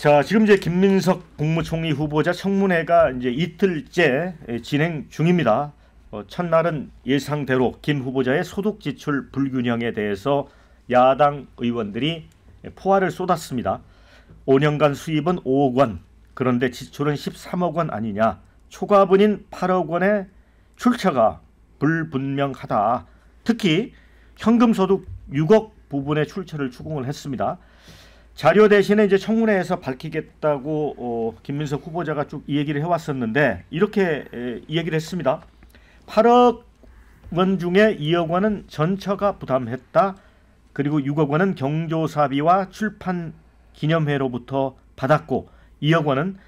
자, 지금 이제 김민석 국무총리 후보자 청문회가 이제 이틀째 진행 중입니다. 첫날은 예상대로 김 후보자의 소득 지출 불균형에 대해서 야당 의원들이 포화를 쏟았습니다. 5년간 수입은 5억 원, 그런데 지출은 13억 원 아니냐. 초과분인 8억 원의 출처가 불분명하다. 특히 현금소득 6억 부분의 출처를 추궁을 했습니다. 자료 대신에 이제 청문회에서 밝히겠다고 김민석 후보자가 쭉 이 얘기를 해왔었는데 이렇게 이 얘기를 했습니다. 8억 원 중에 2억 원은 전처가 부담했다. 그리고 6억 원은 경조사비와 출판 기념회로부터 받았고 2억 원은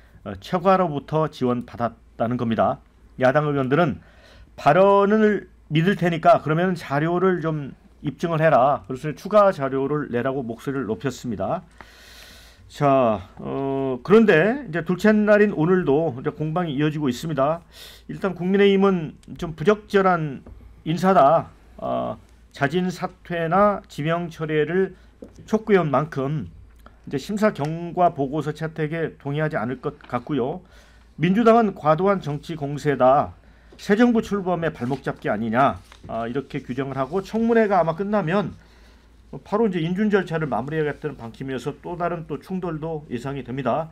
처가로부터 지원받았다는 겁니다. 야당 의원들은 발언을 믿을 테니까 그러면 자료를 좀 입증을 해라. 그래서 추가 자료를 내라고 목소리를 높였습니다. 자, 그런데 이제 둘째 날인 오늘도 이제 공방이 이어지고 있습니다. 일단 국민의힘은 좀 부적절한 인사다. 자진 사퇴나 지명 철회를 촉구한 만큼 이제 심사 경과 보고서 채택에 동의하지 않을 것 같고요. 민주당은 과도한 정치 공세다. 새 정부 출범의 발목 잡기 아니냐, 이렇게 규정을 하고 청문회가 아마 끝나면 바로 이제 인준 절차를 마무리하겠다는 방침이어서 또 다른 또 충돌도 예상이 됩니다.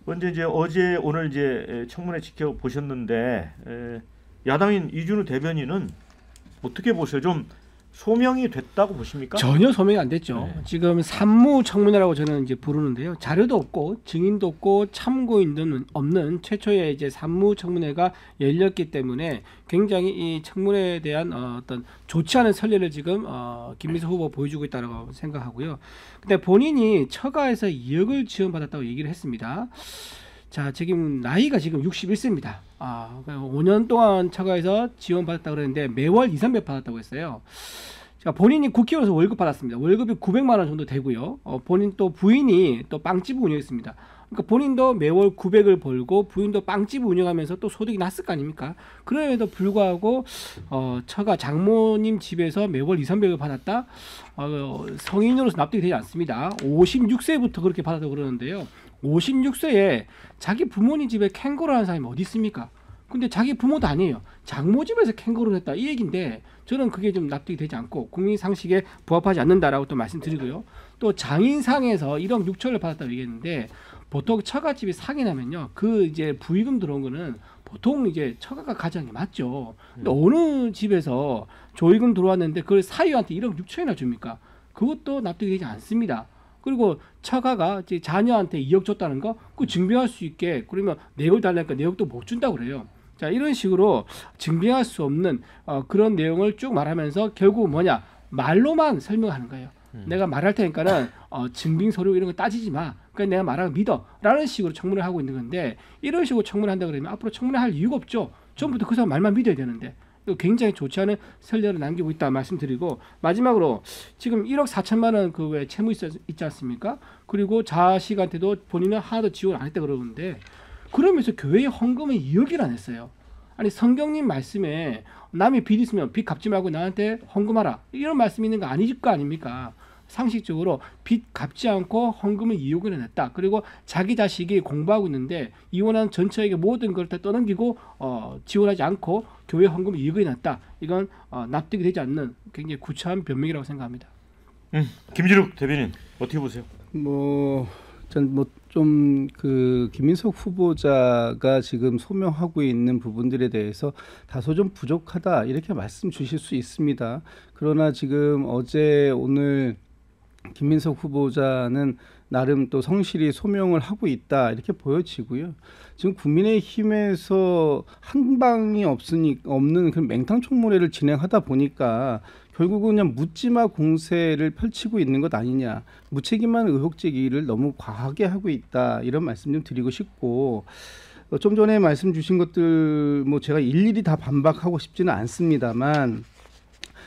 먼저 이제 어제 오늘 이제 청문회 지켜보셨는데 야당인 이준우 대변인은 어떻게 보세요? 좀 소명이 됐다고 보십니까? 전혀 소명이 안 됐죠. 네. 지금 산무 청문회라고 저는 이제 부르는데요. 자료도 없고 증인도 없고 참고인도 없는 최초의 이제 산무 청문회가 열렸기 때문에 굉장히 이 청문회에 대한 어떤 좋지 않은 선례를 지금 김민석 후보 보여주고 있다고 생각하고요. 근데 본인이 처가에서 2억을 지원받았다고 얘기를 했습니다. 자, 지금 나이가 지금 61세입니다. 5년 동안 처가에서 지원받았다고 그랬는데 매월 2, 300 받았다고 했어요. 자, 본인이 국회의원에서 월급 받았습니다. 월급이 900만 원 정도 되고요. 본인 또 부인이 또 빵집을 운영했습니다. 그러니까 본인도 매월 900을 벌고 부인도 빵집을 운영하면서 또 소득이 났을 거 아닙니까? 그럼에도 불구하고 처가 장모님 집에서 매월 2, 300을 받았다? 성인으로서 납득이 되지 않습니다. 56세부터 그렇게 받았다고 그러는데요. 56세에 자기 부모님 집에 캥거루 하는 사람이 어디 있습니까? 근데 자기 부모도 아니에요. 장모 집에서 캥거루를 했다 이 얘기인데 저는 그게 좀 납득이 되지 않고 국민 상식에 부합하지 않는다라고 또 말씀드리고요. 또 장인상에서 1억 6천을 받았다고 얘기했는데 보통 처가집이 사기 나면요. 그 이제 부의금 들어온 거는 보통 이제 처가가 가져간 게 맞죠. 근데 어느 집에서 조의금 들어왔는데 그걸 사위한테 1억 6천이나 줍니까? 그것도 납득이 되지 않습니다. 그리고 처가가 이제 자녀한테 2억 줬다는 거 그거 증명할 수 있게 그러면 내역을 달라니까 내역도 못 준다고 그래요. 자, 이런 식으로 증명할 수 없는 그런 내용을 쭉 말하면서 결국 뭐냐 말로만 설명하는 거예요. 내가 말할 테니까는 증빙 서류 이런 거 따지지 마. 그러니까 내가 말하면 믿어. 라는 식으로 청문을 하고 있는 건데 이런 식으로 청문을 한다 그러면 앞으로 청문을 할 이유가 없죠. 처음부터 그 사람 말만 믿어야 되는데 굉장히 좋지 않은 선례를 남기고 있다 말씀드리고 마지막으로 지금 1억 4천만 원 그 왜 채무 있지 않습니까? 그리고 자식한테도 본인은 하나도 지원 안 했다 그러는데 그러면서 교회에 헌금을 2억이나 냈어요. 아니 성경님 말씀에 남이 빚 있으면 빚 갚지 말고 나한테 헌금하라 이런 말씀이 있는 거 아닐 거 아닙니까? 상식적으로 빚 갚지 않고 헌금을 2억을 냈다. 그리고 자기 자식이 공부하고 있는데 이혼한 전처에게 모든 걸 다 떠넘기고 지원하지 않고 교회 헌금을 2억을 냈다. 이건 납득이 되지 않는 굉장히 구차한 변명이라고 생각합니다. 김진욱 대변인 어떻게 보세요? 좀 그 김민석 후보자가 지금 소명하고 있는 부분들에 대해서 다소 좀 부족하다 이렇게 말씀 주실 수 있습니다. 그러나 지금 어제 오늘 김민석 후보자는 나름 또 성실히 소명을 하고 있다 이렇게 보여지고요. 지금 국민의힘에서 한 방이 없는 그런 맹탕 청문회를 진행하다 보니까 결국은 그냥 묻지마 공세를 펼치고 있는 것 아니냐. 무책임한 의혹 제기를 너무 과하게 하고 있다. 이런 말씀 좀 드리고 싶고 좀 전에 말씀 주신 것들 뭐 제가 일일이 다 반박하고 싶지는 않습니다만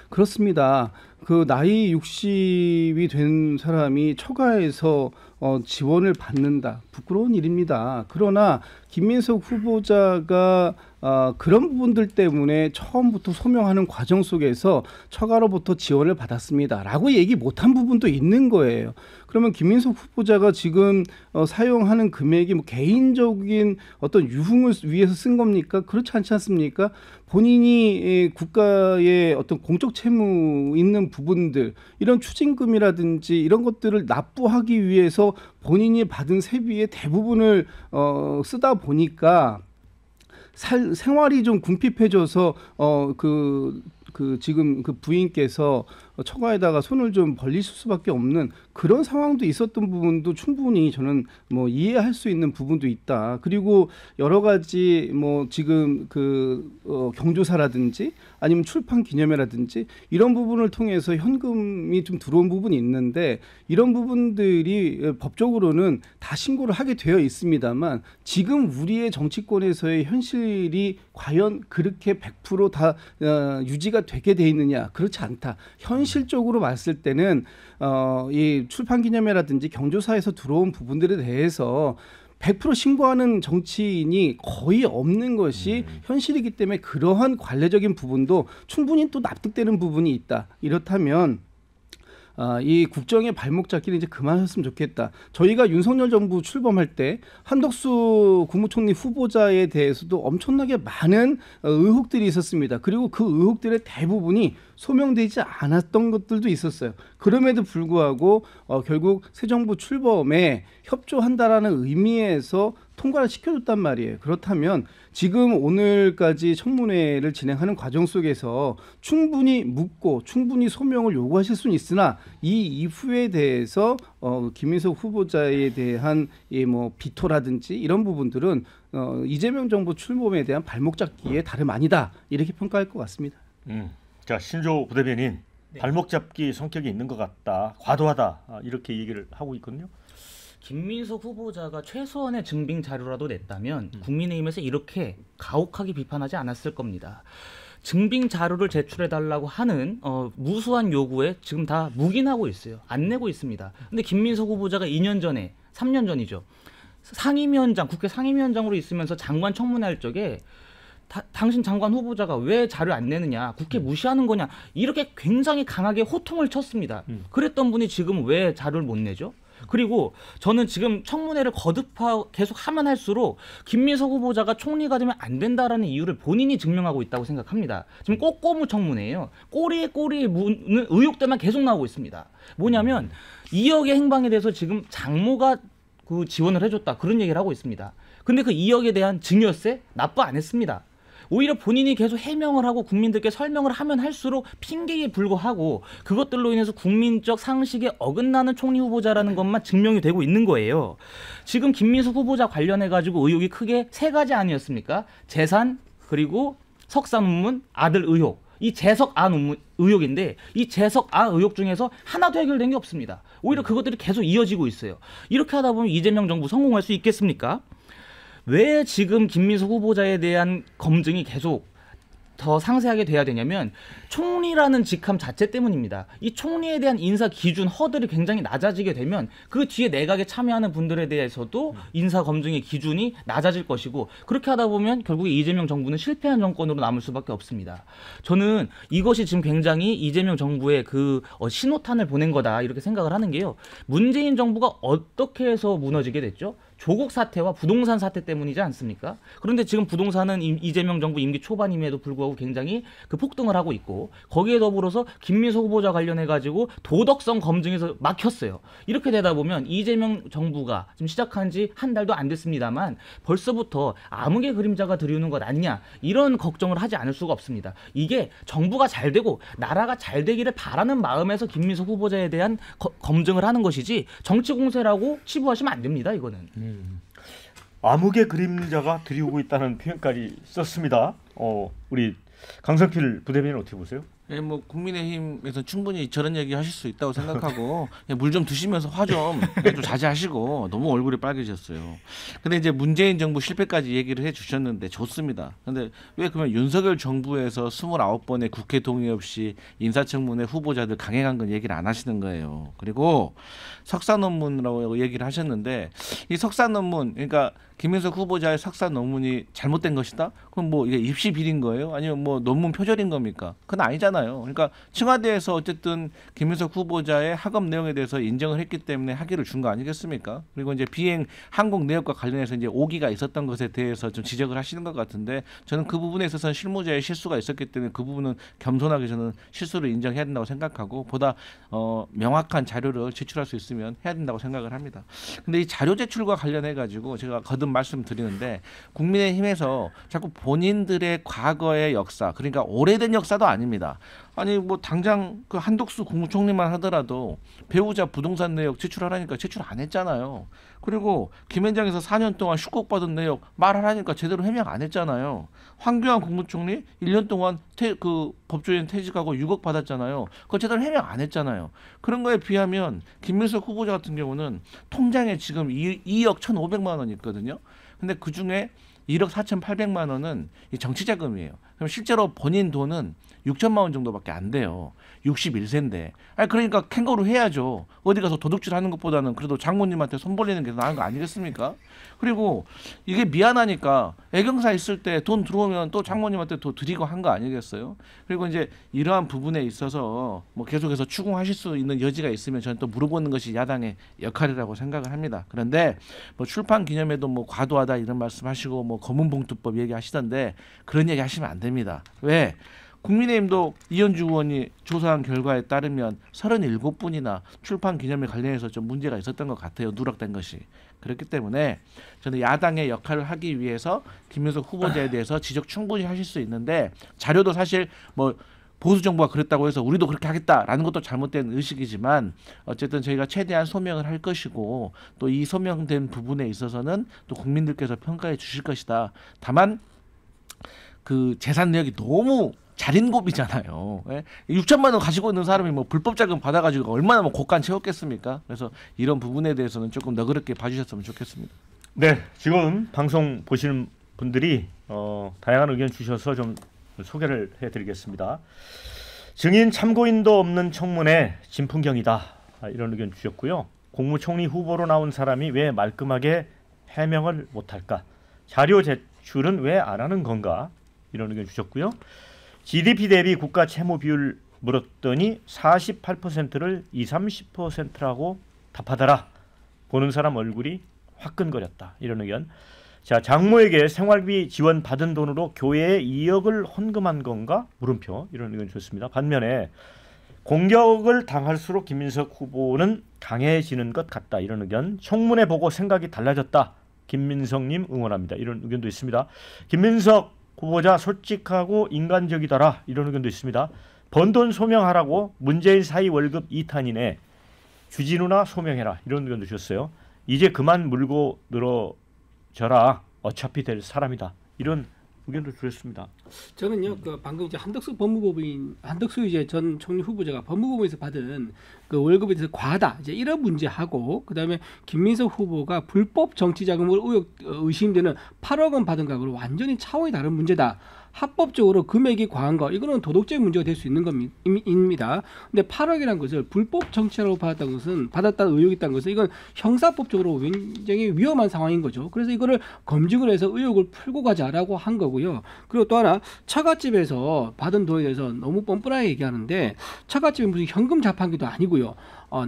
그렇습니다. 그 나이 60이 된 사람이 처가에서 지원을 받는다. 부끄러운 일입니다. 그러나 김민석 후보자가 그런 부분들 때문에 처음부터 소명하는 과정 속에서 처가로부터 지원을 받았습니다라고 얘기 못한 부분도 있는 거예요. 그러면 김민석 후보자가 지금 사용하는 금액이 뭐 개인적인 어떤 유흥을 위해서 쓴 겁니까? 그렇지 않지 않습니까? 본인이 국가의 어떤 공적 채무 있는 부분들, 이런 추징금이라든지 이런 것들을 납부하기 위해서 본인이 받은 세비의 대부분을 쓰다 보니까 생활이 좀 궁핍해져서 지금 그 부인께서 처가에다가 손을 좀 벌리실 수밖에 없는 그런 상황도 있었던 부분도 충분히 저는 뭐 이해할 수 있는 부분도 있다. 그리고 여러 가지 뭐 지금 경조사라든지 아니면 출판 기념회라든지 이런 부분을 통해서 현금이 좀 들어온 부분이 있는데, 이런 부분들이 법적으로는 다 신고를 하게 되어 있습니다만 지금 우리의 정치권에서의 현실이 과연 그렇게 100% 유지가 되게 돼 있느냐? 그렇지 않다. 현실적으로 봤을 때는 이 출판기념회라든지 경조사에서 들어온 부분들에 대해서 100% 신고하는 정치인이 거의 없는 것이 현실이기 때문에 그러한 관례적인 부분도 충분히 또 납득되는 부분이 있다. 이렇다면 이 국정의 발목 잡기는 이제 그만하셨으면 좋겠다. 저희가 윤석열 정부 출범할 때 한덕수 국무총리 후보자에 대해서도 엄청나게 많은 의혹들이 있었습니다. 그리고 그 의혹들의 대부분이 소명되지 않았던 것들도 있었어요. 그럼에도 불구하고 결국 새 정부 출범에 협조한다라는 의미에서 통과를 시켜줬단 말이에요. 그렇다면 지금 오늘까지 청문회를 진행하는 과정 속에서 충분히 묻고 충분히 소명을 요구하실 수는 있으나 이 이후에 대해서 김민석 후보자에 대한 뭐 비토라든지 이런 부분들은 이재명 정부 출범에 대한 발목 잡기에 다름 아니다, 이렇게 평가할 것 같습니다. 자, 신조 부대변인, 네. 발목 잡기 성격이 있는 것 같다, 과도하다, 이렇게 얘기를 하고 있거든요. 김민석 후보자가 최소한의 증빙 자료라도 냈다면 국민의힘에서 이렇게 가혹하게 비판하지 않았을 겁니다. 증빙 자료를 제출해달라고 하는 무수한 요구에 지금 다 묵인하고 있어요. 안 내고 있습니다. 근데 김민석 후보자가 2년 전에, 3년 전이죠, 상임위원장, 국회 상임위원장으로 있으면서 장관 청문회할 적에 당신 장관 후보자가 왜 자료 안 내느냐, 국회 무시하는 거냐, 이렇게 굉장히 강하게 호통을 쳤습니다. 그랬던 분이 지금 왜 자료를 못 내죠? 그리고 저는 지금 청문회를 계속 하면 할수록 김민석 후보자가 총리가 되면 안 된다라는 이유를 본인이 증명하고 있다고 생각합니다. 지금 꼬꼬무 청문회예요. 꼬리에 무는 의혹들만 계속 나오고 있습니다. 뭐냐면 2억의 행방에 대해서 지금 장모가 그 지원을 해줬다, 그런 얘기를 하고 있습니다. 근데 그 2억에 대한 증여세 납부 안 했습니다. 오히려 본인이 계속 해명을 하고 국민들께 설명을 하면 할수록 핑계에 불과하고 그것들로 인해서 국민적 상식에 어긋나는 총리 후보자라는 것만 증명이 되고 있는 거예요. 지금 김민석 후보자 관련해가지고 의혹이 크게 3가지 아니었습니까? 재산, 그리고 석사 논문, 아들 의혹. 이 재석아 의혹인데 이 재석아 의혹 중에서 하나도 해결된 게 없습니다. 오히려 그것들이 계속 이어지고 있어요. 이렇게 하다 보면 이재명 정부 성공할 수 있겠습니까? 왜 지금 김민석 후보자에 대한 검증이 계속 더 상세하게 돼야 되냐면 총리라는 직함 자체 때문입니다. 이 총리에 대한 인사 기준 허들이 굉장히 낮아지게 되면 그 뒤에 내각에 참여하는 분들에 대해서도 인사 검증의 기준이 낮아질 것이고, 그렇게 하다 보면 결국에 이재명 정부는 실패한 정권으로 남을 수밖에 없습니다. 저는 이것이 지금 굉장히 이재명 정부의 그 신호탄을 보낸 거다, 이렇게 생각을 하는 게요. 문재인 정부가 어떻게 해서 무너지게 됐죠? 조국 사태와 부동산 사태 때문이지 않습니까? 그런데 지금 부동산은 이재명 정부 임기 초반임에도 불구하고 굉장히 그 폭등을 하고 있고, 거기에 더불어서 김민석 후보자 관련해가지고 도덕성 검증에서 막혔어요. 이렇게 되다 보면 이재명 정부가 지금 시작한 지 한 달도 안 됐습니다만 벌써부터 암흑의 그림자가 드리우는 것 아니냐, 이런 걱정을 하지 않을 수가 없습니다. 이게 정부가 잘 되고 나라가 잘 되기를 바라는 마음에서 김민석 후보자에 대한 검증을 하는 것이지 정치 공세라고 치부하시면 안 됩니다. 이거는. 암흑의 그림자가 드리우고 있다는 표현까지 썼습니다. 우리 강성필 부대변인 어떻게 보세요? 예, 뭐 국민의힘에서 충분히 저런 얘기 하실 수 있다고 생각하고 물 좀 드시면서 화 좀 자제하시고 너무 얼굴이 빨개졌어요. 근데 이제 문재인 정부 실패까지 얘기를 해주셨는데 좋습니다. 근데 왜 그러면 윤석열 정부에서 29번의 국회 동의 없이 인사청문회 후보자들 강행한 건 얘기를 안 하시는 거예요. 그리고 석사 논문이라고 얘기를 하셨는데 이 석사 논문, 그러니까 김민석 후보자의 석사 논문이 잘못된 것이다? 그럼 뭐 이게 입시 비린 거예요? 아니면 뭐 논문 표절인 겁니까? 그건 아니잖아요. 그러니까 청와대에서 어쨌든 김민석 후보자의 학업 내용에 대해서 인정을 했기 때문에 학위를 준 거 아니겠습니까? 그리고 이제 비행 항공 내역과 관련해서 이제 오기가 있었던 것에 대해서 좀 지적을 하시는 것 같은데 저는 그 부분에 있어서는 실무자의 실수가 있었기 때문에 그 부분은 겸손하게 저는 실수를 인정해야 된다고 생각하고 보다 명확한 자료를 제출할 수 있으면 해야 된다고 생각을 합니다. 근데 이 자료 제출과 관련해 가지고 제가 거듭 말씀드리는데 국민의힘에서 자꾸 본인들의 과거의 역사, 그러니까 오래된 역사도 아닙니다. 아니 뭐 당장 그 한덕수 국무총리만 하더라도 배우자 부동산 내역 제출하라니까 제출 안 했잖아요. 그리고 김현장에서 4년 동안 축복받은 내역 말하라니까 제대로 해명 안 했잖아요. 황교안 국무총리 1년 동안 그 법조인 퇴직하고 6억 받았잖아요. 그거 제대로 해명 안 했잖아요. 그런 거에 비하면 김민석 후보자 같은 경우는 통장에 지금 2억 1,500만 원이 있거든요. 근데 그중에 1억 4,800만 원은 정치 자금이에요. 그럼 실제로 본인 돈은 6천만 원 정도밖에 안 돼요. 61세인데. 아니 그러니까 캥거루 해야죠. 어디 가서 도둑질 하는 것보다는 그래도 장모님한테 손 벌리는 게 나은 거 아니겠습니까? 그리고 이게 미안하니까 애경사 있을 때 돈 들어오면 또 장모님한테 더 드리고 한 거 아니겠어요? 그리고 이제 이러한 부분에 있어서 뭐 계속해서 추궁하실 수 있는 여지가 있으면 저는 또 물어보는 것이 야당의 역할이라고 생각을 합니다. 그런데 뭐 출판 기념회도 뭐 과도하다 이런 말씀하시고 뭐 검은봉투법 얘기하시던데 그런 얘기 하시면 안 됩니다. 왜? 국민의힘도 이현주 의원이 조사한 결과에 따르면 37분이나 출판 기념회 관련해서 좀 문제가 있었던 것 같아요. 누락된 것이. 그렇기 때문에 저는 야당의 역할을 하기 위해서 김민석 후보자에 대해서 지적 충분히 하실 수 있는데 자료도 사실 뭐 보수 정부가 그랬다고 해서 우리도 그렇게 하겠다라는 것도 잘못된 의식이지만 어쨌든 저희가 최대한 소명을 할 것이고 또 이 소명된 부분에 있어서는 또 국민들께서 평가해 주실 것이다. 다만 그 재산 내역이 너무 자린고비잖아요. 6천만 원 가지고 있는 사람이 뭐 불법 자금 받아가지고 얼마나 뭐 곳간 채웠겠습니까? 그래서 이런 부분에 대해서는 조금 너그럽게 봐주셨으면 좋겠습니다. 네, 지금 방송 보시는 분들이 다양한 의견 주셔서 좀 소개를 해드리겠습니다. 증인 참고인도 없는 청문회 진풍경이다, 이런 의견 주셨고요. 국무총리 후보로 나온 사람이 왜 말끔하게 해명을 못할까? 자료 제출은 왜 안 하는 건가? 이런 의견 주셨고요. GDP 대비 국가 채무 비율 물었더니 48%를 20, 30%라고 답하더라. 보는 사람 얼굴이 화끈거렸다. 이런 의견. 자, 장모에게 생활비 지원 받은 돈으로 교회에 2억을 헌금한 건가? 물음표. 이런 의견 주셨습니다. 반면에 공격을 당할수록 김민석 후보는 강해지는 것 같다. 이런 의견. 청문회 보고 생각이 달라졌다. 김민석님 응원합니다. 이런 의견도 있습니다. 김민석 후보자 솔직하고 인간적이더라, 이런 의견도 있습니다. 번 돈 소명하라고 문재인 사위 월급 2탄이네. 주진우나 소명해라, 이런 의견도 주셨어요. 이제 그만 물고 늘어져라. 어차피 될 사람이다. 이런 의견도 주셨습니다. 저는요, 그 방금 이제 한덕수 이제 전 총리 후보자가 법무법인에서 받은 그 월급에 대해서 과하다, 이제 이런 문제하고, 그다음에 김민석 후보가 불법 정치 자금을 의심되는 8억 원 받은 가구로 완전히 차원이 다른 문제다. 합법적으로 금액이 과한 거, 이거는 도덕적인 문제가 될 수 있는 겁니다. 근데 8억이라는 것을 불법 정치라고 받았다는 의혹이 있다는 것은 이건 형사법적으로 굉장히 위험한 상황인 거죠. 그래서 이거를 검증을 해서 의혹을 풀고 가자라고 한 거고요. 그리고 또 하나, 처갓집에서 받은 돈에 대해서 너무 뻔뻔하게 얘기하는데, 처갓집이 무슨 현금 자판기도 아니고요.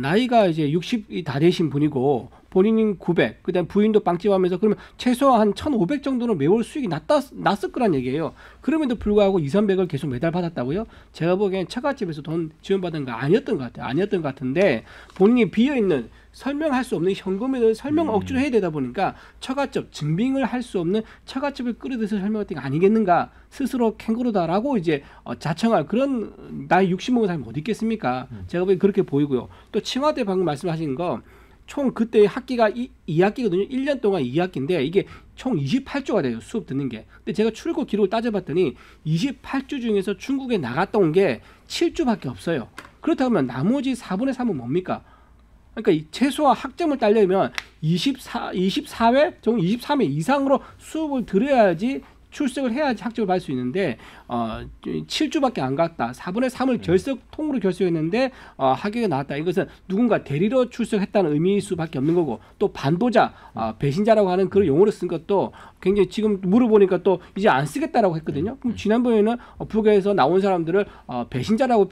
나이가 이제 60이 다 되신 분이고 본인은 900, 그다음 부인도 빵집 하면서 그러면 최소한 1,500 정도는 매월 수익이 났을 거란 얘기예요. 그럼에도 불구하고 2,300을 계속 매달 받았다고요? 제가 보기엔 처갓집에서 돈 지원받은 거 아니었던 것 같아요. 아니었던 것 같은데 본인이 비어있는 설명할 수 없는 현금에 대해서 설명 억지로 해야 되다 보니까 처갓집 증빙을 할 수 없는 처갓집을 끌어들여서 설명했던 게 아니겠는가, 스스로 캥거루다라고 이제 자청할 그런 나이 60 먹은 사람이 어디 있겠습니까? 제가 보기엔 그렇게 보이고요. 또 청와대 방금 말씀하신 거, 총 그때 학기가 2학기거든요. 1년 동안 2학기인데 이게 총 28주가 돼요. 수업 듣는 게. 근데 제가 출국 기록을 따져봤더니 28주 중에서 중국에 나갔다 온 게 7주밖에 없어요. 그렇다면 나머지 4분의 3은 뭡니까? 그러니까 이 최소한 학점을 따려면 24회, 정 23회 이상으로 수업을 들어야지 출석을 해야지 학점을 받을 수 있는데 7주밖에 안 갔다. 4분의 3을 통으로 결석했는데 학위가 나왔다. 이것은 누군가 대리로 출석했다는 의미일 수밖에 없는 거고 또 반도자, 배신자라고 하는 그런 용어를 쓴 것도 굉장히 지금 물어보니까 또 이제 안 쓰겠다라고 했거든요. 그럼 지난번에는 북에서 나온 사람들을 배신자라고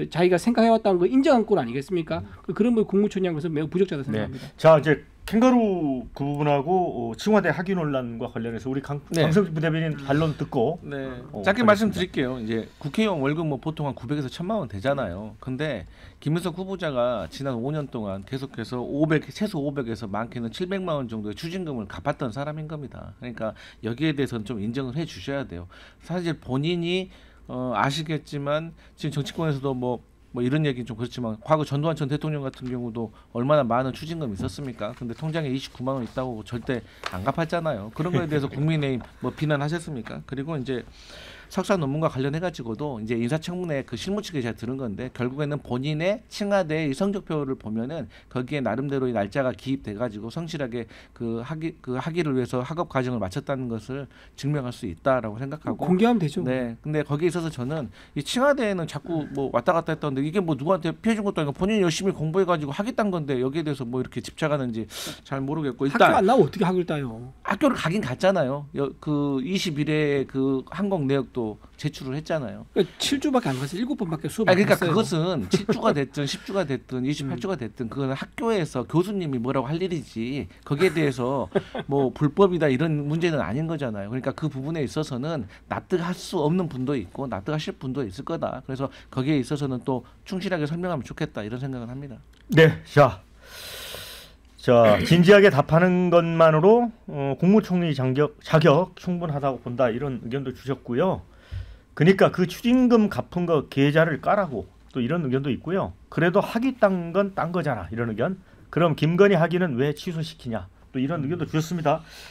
자기가 생각해왔다는 걸 인정한 꼴 아니겠습니까? 그런 분 국무총리로서 매우 부적절하다 생각합니다. 네. 자 이제 캥거루 그 부분하고 칭화대 학위 논란과 관련해서 우리 강성진 부대변인 반론 듣고 네. 어, 짧게 하겠습니다. 말씀드릴게요. 이제 국회의원 월급 뭐 보통 한 900에서 1000만 원 되잖아요. 근데 김은석 후보자가 지난 5년 동안 계속해서 최소 500에서 많게는 700만 원 정도의 추징금을 갚았던 사람인 겁니다. 그러니까 여기에 대해서는 좀 인정을 해 주셔야 돼요. 사실 본인이 아시겠지만 지금 정치권에서도 뭐 이런 얘기는 좀 그렇지만 과거 전두환 전 대통령 같은 경우도 얼마나 많은 추징금이 있었습니까? 근데 통장에 29만 원 있다고 절대 안 갚았잖아요. 그런 거에 대해서 국민의힘 뭐 비난하셨습니까? 그리고 이제 석사 논문과 관련해 가지고도 이제 인사청문회 그 실무 측에 제가 들은 건데 결국에는 본인의 칭하대의 성적표를 보면은 거기에 나름대로의 날짜가 기입돼 가지고 성실하게 그 학위를 위해서 학업 과정을 마쳤다는 것을 증명할 수 있다라고 생각하고 공개하면 되죠. 네. 근데 거기에 있어서 저는 이 칭하대에는 자꾸 뭐 왔다 갔다 했다는데 이게 뭐 누구한테 피해준 것도 아니고 본인이 열심히 공부해 가지고 학위 딴 건데 여기에 대해서 뭐 이렇게 집착하는지 잘 모르겠고 일단 학교 안 나오면 어떻게 학위를 따요? 학교를 가긴 갔잖아요. 그 21회 그 항공 내역도 제출을 했잖아요. 그러니까 7주밖에 안 가서 7번밖에 수업 안 그러니까 했어요. 그것은 7주가 됐든 10주가 됐든 28주가 됐든 그건 학교에서 교수님이 뭐라고 할 일이지 거기에 대해서 뭐 불법이다 이런 문제는 아닌 거잖아요. 그러니까 그 부분에 있어서는 납득할 수 없는 분도 있고 납득하실 분도 있을 거다. 그래서 거기에 있어서는 또 충실하게 설명하면 좋겠다 이런 생각을 합니다. 네, 자 진지하게 답하는 것만으로 국무총리 자격 충분하다고 본다 이런 의견도 주셨고요. 그러니까 그 추징금 갚은 거 계좌를 까라고 또 이런 의견도 있고요. 그래도 학위 딴 건 딴 거잖아 이런 의견. 그럼 김건희 학위는 왜 취소시키냐 또 이런 의견도 주셨습니다.